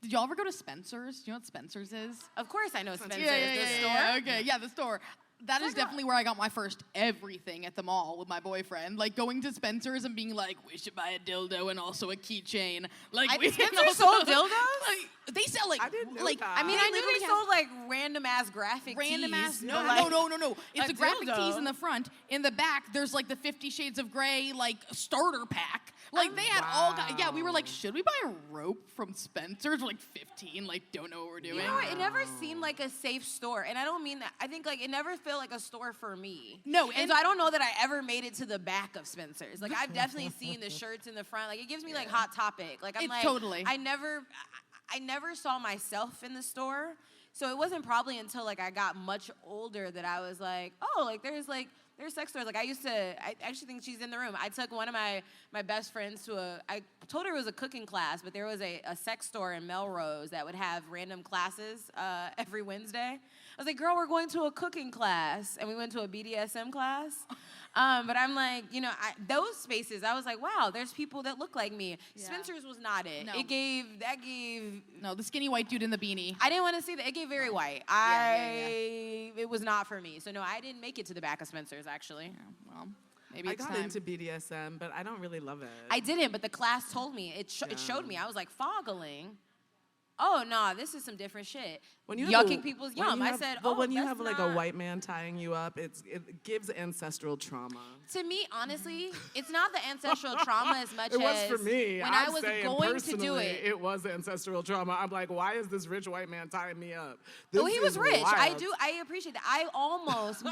Did y'all ever go to Spencer's? Do you know what Spencer's is? Of course I know Spencer's, Yeah, the store. yeah, okay, yeah, the store. That is definitely where I got my first everything at the mall with my boyfriend. Like going to Spencer's and being like, we should buy a dildo and also a keychain. Like Spencer's sold dildos? Like, they sell like, I didn't know like that. I mean, I knew they sold like random ass graphic tees. No. It's a a graphic dildo. tees in the front. In the back, there's like the 50 Shades of Grey like starter pack. Like they had all. Yeah, we were like, should we buy a rope from Spencer's? We're like 15. Like don't know what we're doing. You know what? It never seemed like a safe store, and I don't mean that. I think like it never felt like a store for me. No, and so I don't know that I ever made it to the back of Spencer's. Like I've definitely seen the shirts in the front. Like it gives me like Hot Topic. Like I'm like totally. I never saw myself in the store. So it wasn't probably until like I got much older that I was like, oh, like there's sex stores. Like I actually think she's in the room. I took one of my best friends to I told her it was a cooking class, but there was a sex store in Melrose that would have random classes every Wednesday. I was like, girl, we're going to a cooking class. And we went to a BDSM class. But I'm like, you know, those spaces, I was like, wow, there's people that look like me. Yeah. Spencer's was not it. No. That gave. No, the skinny white dude in the beanie. I didn't want to see that. It gave very white. It was not for me. So no, I didn't make it to the back of Spencer's actually. Yeah, well, maybe I it's got time. into BDSM, but I don't really love it. I didn't, but the class told me. It showed me. I was like, fogling. Oh, no, this is some different shit. When you yucking people's yum. I said, when you that's have like not... a white man tying you up, it gives ancestral trauma. To me, honestly, it's not the ancestral trauma as much as it was for me. when I was going to do it. It was ancestral trauma. I'm like, why is this rich white man tying me up? Oh, he was rich. Wild. I appreciate that. I almost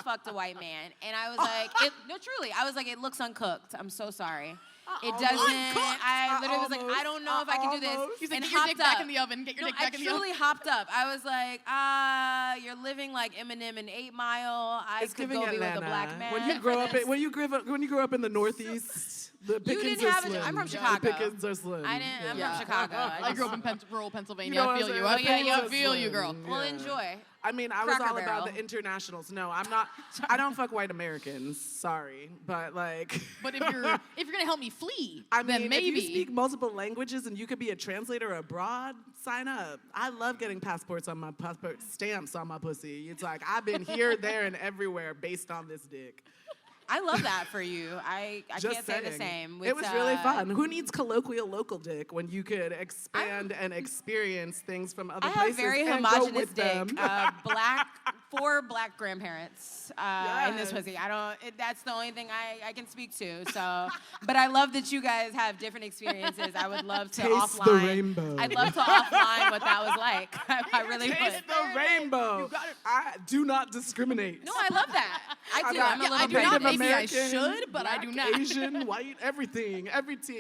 fucked a white man, and I was like, no, truly, I was like, it looks uncooked. I'm so sorry. It doesn't. I literally was like, I don't know if I can do this. He's like, and get your dick back in the oven. Get your dick back in the oven. I truly hopped up. I was like, you're living like Eminem in 8 Mile. It's could giving go be Atlanta. with a black man. When you grow up in the Northeast, the pickings are slim. I'm from Chicago. The pickings are slim. I'm from Chicago. I grew up in rural Pennsylvania. You know I feel you. I feel you, girl. Well, enjoy. I mean, I was all about the internationals. No, I'm not. I don't fuck white Americans. Sorry, but like. But if you're gonna help me flee, I mean, then maybe. if you speak multiple languages and you could be a translator abroad, sign up. I love getting passport stamps on my pussy. It's like I've been here, there, and everywhere based on this dick. I love that for you. I can't say the same. It was really fun. Who needs colloquial local dick when you could expand and experience things from other places? I have very and homogenous go with dick. Them. 4 black grandparents in this pussy. That's the only thing I can speak to. So, but I love that you guys have different experiences. I would love to Taste offline. the rainbow. I'd love to offline what that was like. I really would. Taste the rainbow. I do not discriminate. No, I love that. I do. I'm a little I do not. Native Maybe I American, should, but I do not. Asian, white, everything,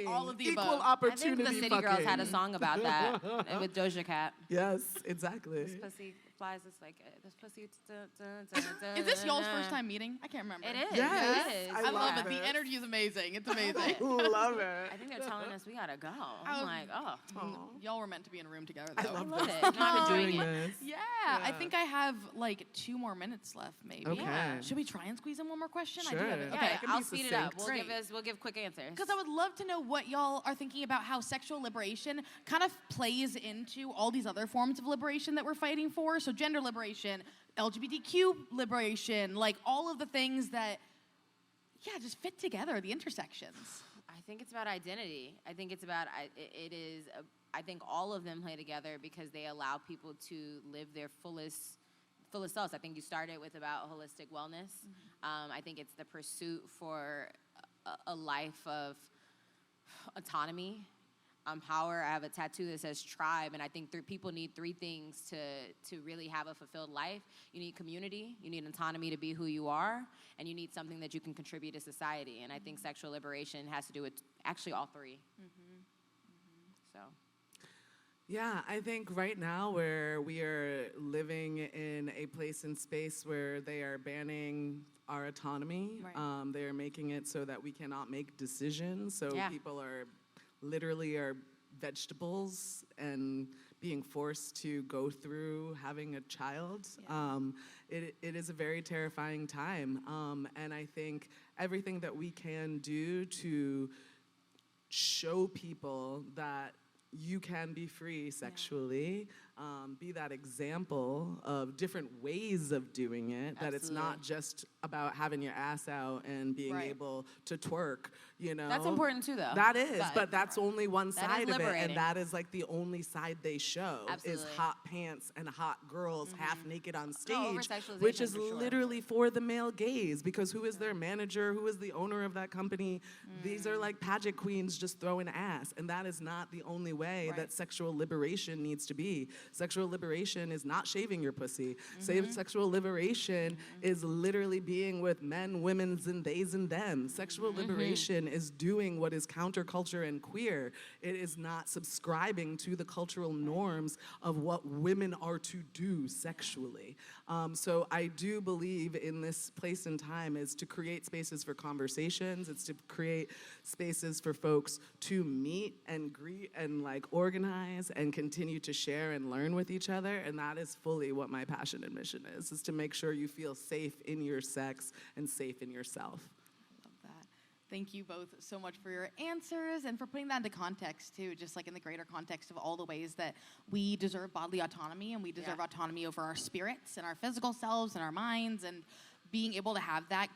All of the equal above. opportunity. I think the City Girls had a song about that with Doja Cat. Yes, exactly. This pussy flies. It's like this pussy. Is this y'all's first time meeting? I can't remember. It is. Yes, It is. I love it. it. The energy is amazing. It's amazing. Love it. I think they're telling us we gotta go. I'm like, oh. Y'all were meant to be in a room together, I though. love love this. it. No, I'm enjoying Doing it. this. Yeah, I think I have like 2 more minutes left, maybe. Okay. Yeah. Should we try and squeeze in one more question? Sure. I do have it. Yeah, Okay. it can I'll be speed it up. succinct. We'll give quick answers. Because I would love to know what y'all are thinking about how sexual liberation kind of plays into all these other forms of liberation that we're fighting for. So gender liberation, LGBTQ liberation, like all of the things that, just fit together, the intersections. I think it's about identity. I think it's about I think all of them play together because they allow people to live their fullest selves. I think you started with about holistic wellness. I think it's the pursuit for a life of autonomy, power. I have a tattoo that says tribe, and I think people need 3 things to really have a fulfilled life. You need community, you need autonomy to be who you are, and you need something that you can contribute to society. And I think sexual liberation has to do with actually all 3. So. Yeah, I think right now where we are living in a place and space where they are banning our autonomy, Right. they are making it so that we cannot make decisions. So people are literally vegetables and being forced to go through having a child. It is a very terrifying time. And I think everything that we can do to show people that you can be free sexually be that example of different ways of doing it, that it's not just about having your ass out and being able to twerk, you know? That's important too, though. That is, but that's only one side of it, liberating. and that is like the only side they show is hot pants and hot girls half naked on stage, which is literally for the male gaze, because who is their manager, who is the owner of that company? These are like pageant queens just throwing ass, and that is not the only way that sexual liberation needs to be. Sexual liberation is not shaving your pussy. Sexual liberation is literally being with men, women's, and theys and them. Sexual liberation is doing what is counterculture and queer. It is not subscribing to the cultural norms of what women are to do sexually. So I do believe in this place and time is to create spaces for conversations. It's to create spaces for folks to meet and greet and like organize and continue to share and learn with each other. And that is fully what my passion and mission is to make sure you feel safe in your sex and safe in yourself. Thank you both so much for your answers and for putting that into context too, just like in the greater context of all the ways that we deserve bodily autonomy and we deserve autonomy over our spirits and our physical selves and our minds, and being able to have that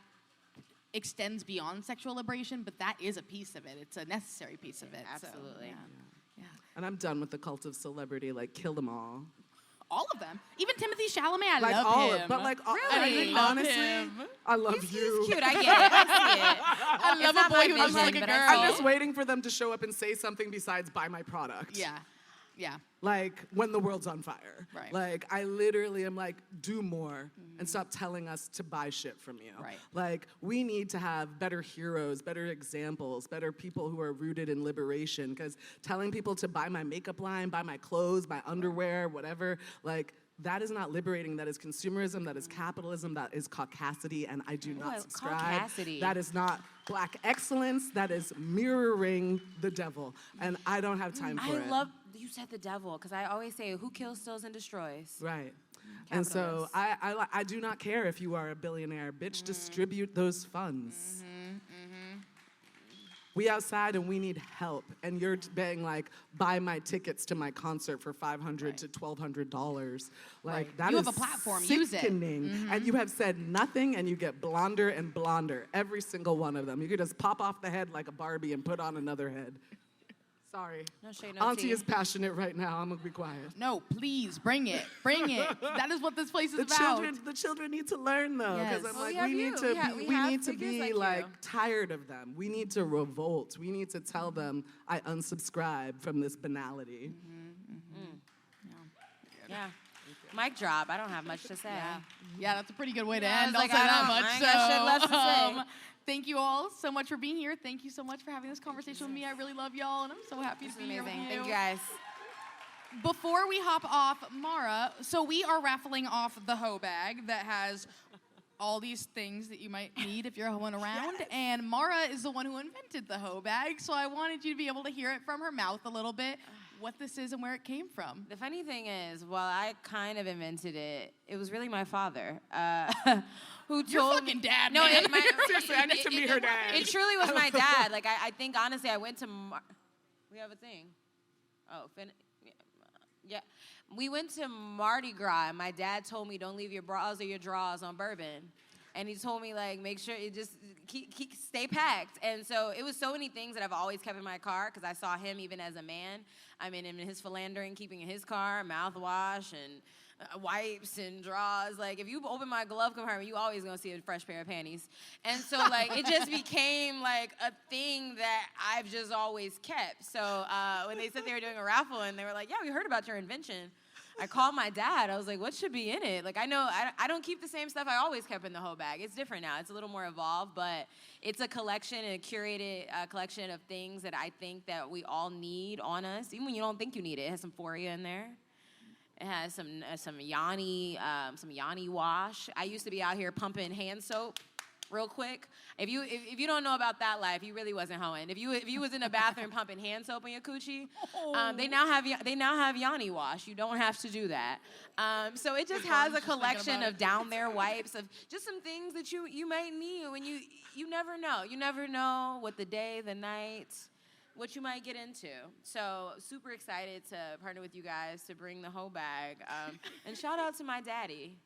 extends beyond sexual liberation, but that is a piece of it. It's a necessary piece of it. Absolutely. So, And I'm done with the cult of celebrity, like kill them all. All of them. Even Timothy Chalamet, I like love all him. Of, but like, really? honestly, I love you. He's cute, I get it, I see it. I love a boy who looks like a girl. I'm just waiting for them to show up and say something besides buy my product. Yeah. Like, when the world's on fire. Right. Like, I literally am like, do more and stop telling us to buy shit from you. Right. Like, we need to have better heroes, better examples, better people who are rooted in liberation, because telling people to buy my makeup line, buy my clothes, my underwear, whatever, like, that is not liberating. That is consumerism. That is capitalism. That is caucasity, and I do not subscribe. Caucasity. That is not Black excellence. That is mirroring the devil, and I don't have time for it. I love you said the devil, because I always say, who kills, steals, and destroys? Right. And so I do not care if you are a billionaire. Bitch, distribute those funds. We outside and we need help. And you're being like, buy my tickets to my concert for $500 to $1,200. Like, that you is have a platform, use it. sickening. And you have said nothing, and you get blonder and blonder, every single one of them. You could just pop off the head like a Barbie and put on another head. Sorry. No shade, no Auntie tea. is passionate right now. I'm gonna be quiet. No, please, bring it. Bring it. That is what this place is about. The children need to learn, though, because Yes. I'm Well, like, we have we you. need to We we have need to figures be like you. like tired of them. We need to revolt. We need to tell them, I unsubscribe from this banality. Yeah. Mic drop. I don't have much to say. Yeah, that's a pretty good way to Yeah, I end. was I'll like, say I that don't- much. I ain't got shit left to say. Thank you all so much for being here. Thank you so much for having this conversation with me. I really love y'all, and I'm so happy to be here with Amazing. you. Thank you guys. Before we hop off, Maura, so we are raffling off the HOE bag that has all these things that you might need if you're hoeing around. And Maura is the one who invented the HOE bag, so I wanted you to be able to hear it from her mouth a little bit, what this is and where it came from. The funny thing is, while I kind of invented it, it was really my father who told Your fucking dad, No, man. Seriously, I need to meet her dad. It truly was my dad. Like, I think, honestly, I went to we have a thing. Oh, yeah. We went to Mardi Gras, and my dad told me, don't leave your bras or your drawers on bourbon. And he told me, like, make sure you just stay packed. And so it was so many things that I've always kept in my car, because I saw him even as a man. I mean, in his philandering, keeping in his car, mouthwash and wipes and drawers. Like, if you open my glove compartment, you always gonna see a fresh pair of panties. And so, like, it just became, like, a thing that I've just always kept. So when they said they were doing a raffle, and they were like, yeah, we heard about your invention, I called my dad. I was like, what should be in it? Like, I know I don't keep the same stuff I always kept in the HOE bag. It's different now. It's a little more evolved, but it's a collection, and a curated collection of things that I think that we all need on us, even when you don't think you need it. It has some Foria in there. It has some Yanni wash. I used to be out here pumping hand soap real quick. If you don't know about that life, you really wasn't hoeing. If you was in the bathroom pumping hand soap in your coochie, they now have Yanni wash. You don't have to do that. So it just has a collection of down there wipes, of just some things that you might need when you never know. You never know what the day, the night, what you might get into. So super excited to partner with you guys to bring the HOE BAG. And shout out to my daddy.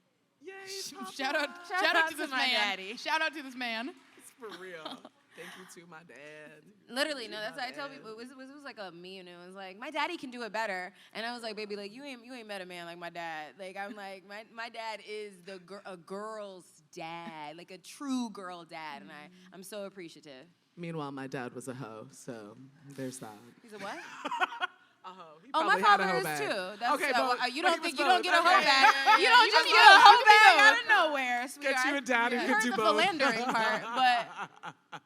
Yay, Papa. Shout out to this my man. daddy. Shout out to this man. It's for real. Thank you to my dad. Literally, no, that's My what I tell dad. people. It was like a meme, and it was like, my daddy can do it better. And I was like, baby, like you ain't met a man like my dad. Like I'm like, my dad is a girl's dad, like a true girl dad, and I'm so appreciative. Meanwhile, my dad was a hoe, so there's that. He's a what? A hoe. He Oh, my probably had a father hoe is bag. too. That's, Okay, you but don't he think was you don't both. get a Okay, hoe bag? yeah, You don't you just can get go. a You hoe can bag go. out of nowhere, sweetheart. Get you a dad who I can heard do the both. philandering part, but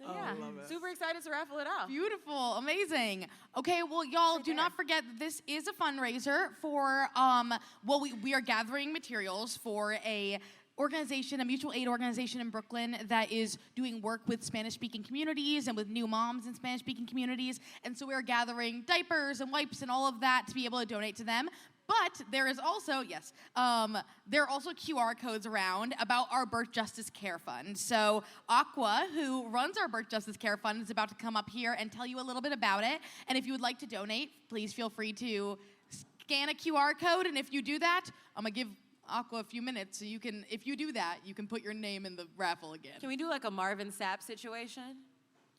Oh, yeah, I love it. super excited to raffle it off. beautiful, amazing. Okay, well, y'all do not forget that this is a fundraiser for, we are gathering materials for a mutual aid organization in Brooklyn that is doing work with Spanish-speaking communities and with new moms in Spanish-speaking communities. And so we're gathering diapers and wipes and all of that to be able to donate to them. But there is also, there are also QR codes around about our Birth Justice Care Fund. So Aqua, who runs our Birth Justice Care Fund, is about to come up here and tell you a little bit about it. And if you would like to donate, please feel free to scan a QR code. And if you do that, I'm going to give Aqua a few minutes. So you can, if you do that, you can put your name in the raffle again. Can we do like a Marvin Sapp situation?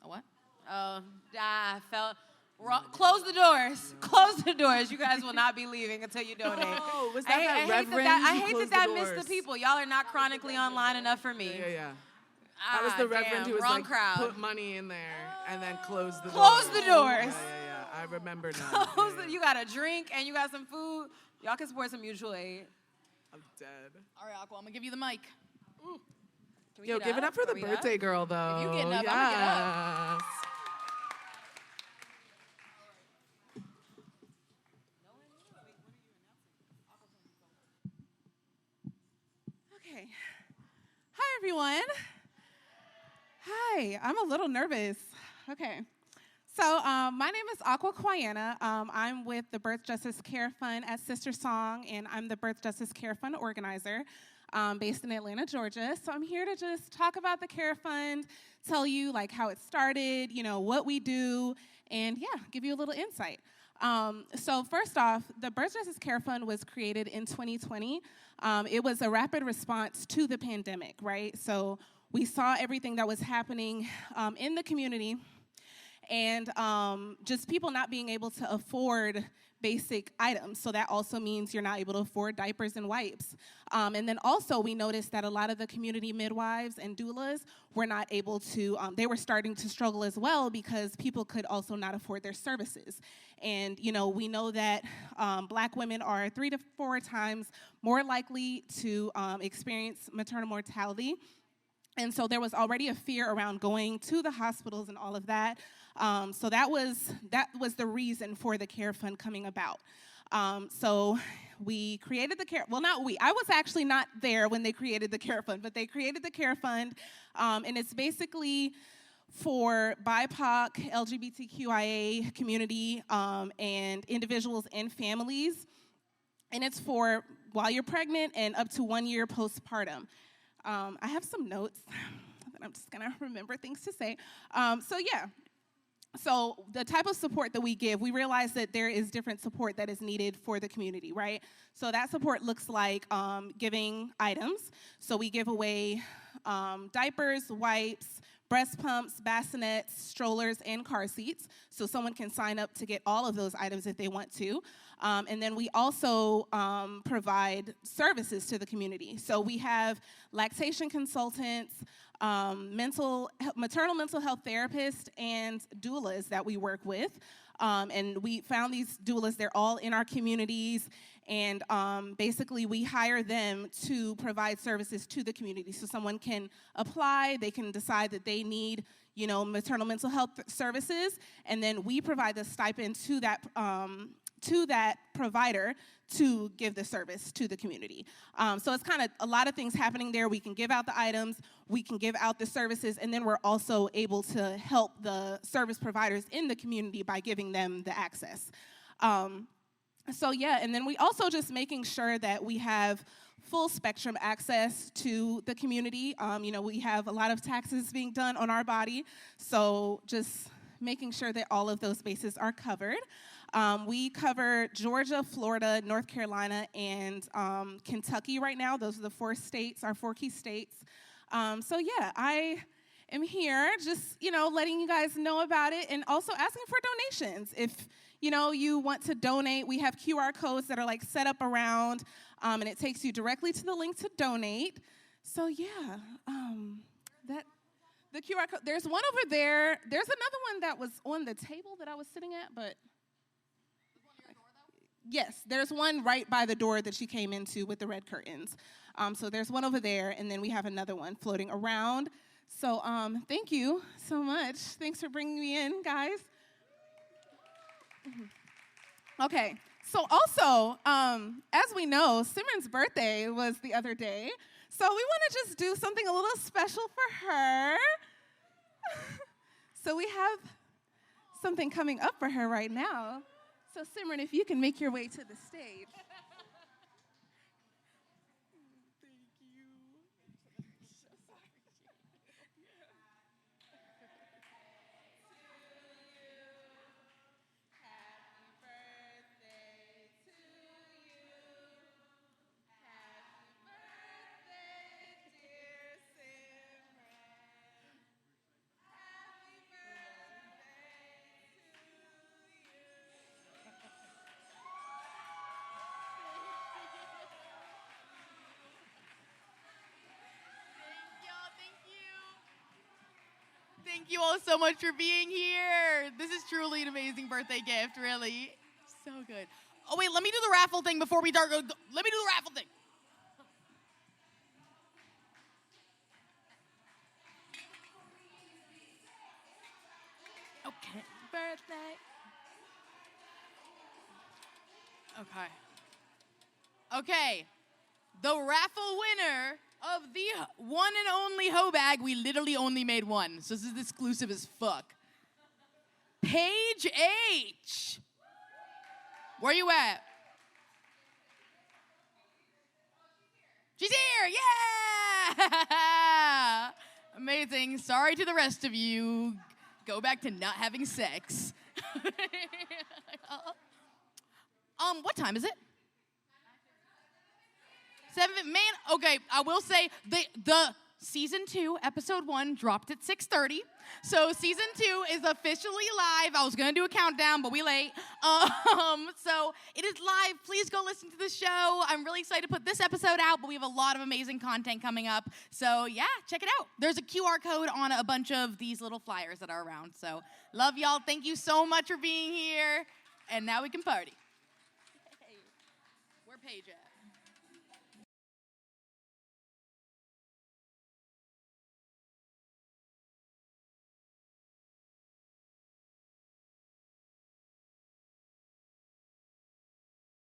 A what? Oh, I felt... Close the doors. Close the doors. You guys will not be leaving until you donate. Oh, was that I hate Reverend I who hate closed that the missed the doors? people. Y'all are not chronically online enough for me. Yeah. That was the Reverend who was wrong like, crowd. put money in there and then close the doors. Close the doors. Yeah. I remember now. Close Yeah. You got a drink and you got some food. Y'all can support some mutual aid. I'm dead. All right, Aqua, I'm going to give you the mic. Can we Yo, get give it up for the Are we up? birthday girl, though. If you getting up, I'ma get up. Yes. Okay. Hi, everyone. Hi, I'm a little nervous. Okay. So my name is Aqua Quayana. I'm with the Birth Justice Care Fund at Sister Song, and I'm the Birth Justice Care Fund organizer based in Atlanta, Georgia. So I'm here to just talk about the Care Fund, tell you like how it started, what we do, and give you a little insight. So first off, the Birth Justice Care Fund was created in 2020. It was a rapid response to the pandemic, right? So we saw everything that was happening in the community, and just people not being able to afford basic items. So that also means you're not able to afford diapers and wipes. And then also we noticed that a lot of the community midwives and doulas were not able to, they were starting to struggle as well because people could also not afford their services. And, we know that Black women are 3 to 4 times more likely to experience maternal mortality. And so there was already a fear around going to the hospitals and all of that. So that was the reason for the Care Fund coming about. So we created the Care, well, not we. I was actually not there when they created the Care Fund, but they created the Care Fund, and it's basically for BIPOC, LGBTQIA community, and individuals and families. And it's for while you're pregnant and up to 1 year postpartum. I have some notes that I'm just gonna remember things to say. So the type of support that we give, we realize that there is different support that is needed for the community, right? So that support looks like giving items. So we give away diapers, wipes, breast pumps, bassinets, strollers, and car seats. So someone can sign up to get all of those items if they want to. And then we also provide services to the community. So we have lactation consultants, maternal mental health therapists, and doulas that we work with. And we found these doulas, they're all in our communities, and basically we hire them to provide services to the community. So someone can apply, they can decide that they need maternal mental health services, and then we provide the stipend to that provider to give the service to the community. So it's kind of a lot of things happening there. We can give out the items, we can give out the services, and then we're also able to help the service providers in the community by giving them the access. And then we also just making sure that we have full spectrum access to the community. We have a lot of taxes being done on our body, so just making sure that all of those bases are covered. We cover Georgia, Florida, North Carolina, and Kentucky right now. Those are the 4 states, our 4 key states. So yeah, I am here just, letting you guys know about it and also asking for donations. If, you want to donate, we have QR codes that are like set up around, and it takes you directly to the link to donate. So yeah, the QR code, there's one over there. There's another one that was on the table that I was sitting at, but yes, there's one right by the door that she came into with the red curtains. So there's one over there, and then we have another one floating around. So thank you so much. Thanks for bringing me in, guys. Okay, so also, as we know, Simran's birthday was the other day. So we want to just do something a little special for her. So we have something coming up for her right now. So Simran, if you can make your way to the stage. Thank you all so much for being here. This is truly an amazing birthday gift, really. So good. Oh, wait, let me do the raffle thing before we start. Let me do the raffle thing. Okay, birthday. Okay, the raffle winner of the one and only HOE bag, we literally only made one, so this is exclusive as fuck. Paige H. Where you at? She's here, yeah! Amazing, sorry to the rest of you. Go back to not having sex. What time is it? 7, man, okay, I will say the season 2, episode 1 dropped at 6:30. So season 2 is officially live. I was gonna do a countdown, but we late. So it is live. Please go listen to the show. I'm really excited to put this episode out, but we have a lot of amazing content coming up. So yeah, check it out. There's a QR code on a bunch of these little flyers that are around. So love y'all. Thank you so much for being here. And now we can party. Hey, where Paige at?